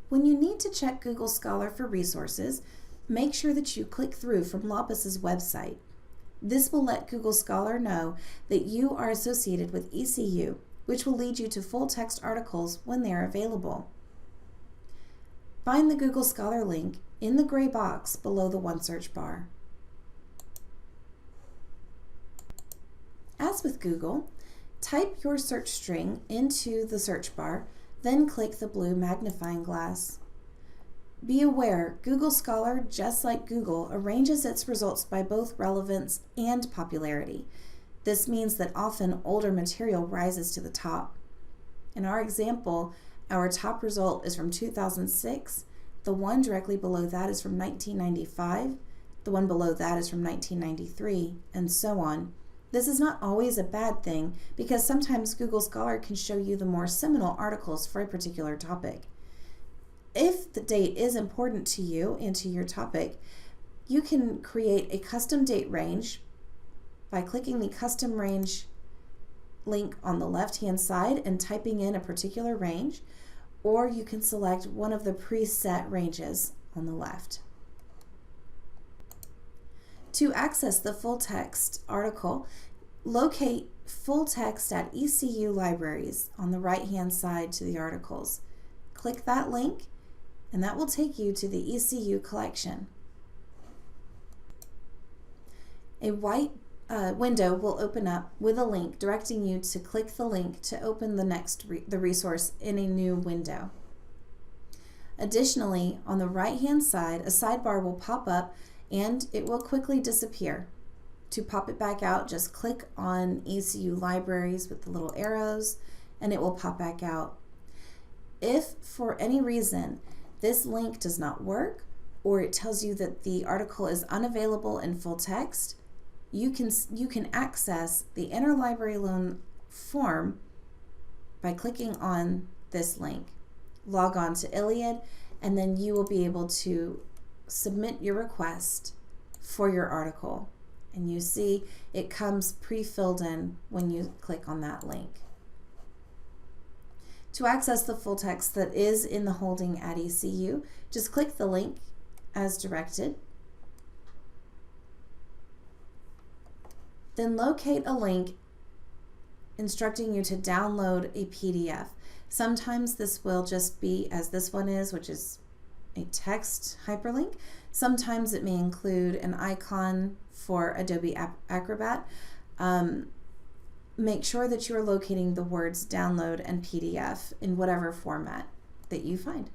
When you need to check Google Scholar for resources, make sure that you click through from Lapas's website. This will let Google Scholar know that you are associated with ECU, which will lead you to full-text articles when they are available. Find the Google Scholar link in the gray box below the OneSearch bar. As with Google, type your search string into the search bar, then click the blue magnifying glass. Be aware, Google Scholar, just like Google, arranges its results by both relevance and popularity. This means that often older material rises to the top. In our example, our top result is from 2006, the one directly below that is from 1995, the one below that is from 1993, and so on. This is not always a bad thing because sometimes Google Scholar can show you the more seminal articles for a particular topic. If the date is important to you and to your topic, you can create a custom date range by clicking the custom range link on the left-hand side and typing in a particular range, or you can select one of the preset ranges on the left. To access the full text article, locate full text at ECU libraries on the right-hand side to the articles. Click that link and that will take you to the ECU collection. A white window will open up with a link directing you to click the link to open the resource in a new window. Additionally, on the right-hand side, a sidebar will pop up and it will quickly disappear. To pop it back out, just click on ECU libraries with the little arrows and it will pop back out. If for any reason this link does not work, or it tells you that the article is unavailable in full text, you can access the interlibrary loan form by clicking on this link. Log on to Iliad, and then you will be able to submit your request for your article. And you see it comes pre-filled in when you click on that link. To access the full text that is in the holding at ECU, just click the link as directed. Then locate a link instructing you to download a PDF. Sometimes this will just be as this one is, which is a text hyperlink. Sometimes it may include an icon for Adobe Acrobat. Make sure that you are locating the words download and PDF in whatever format that you find.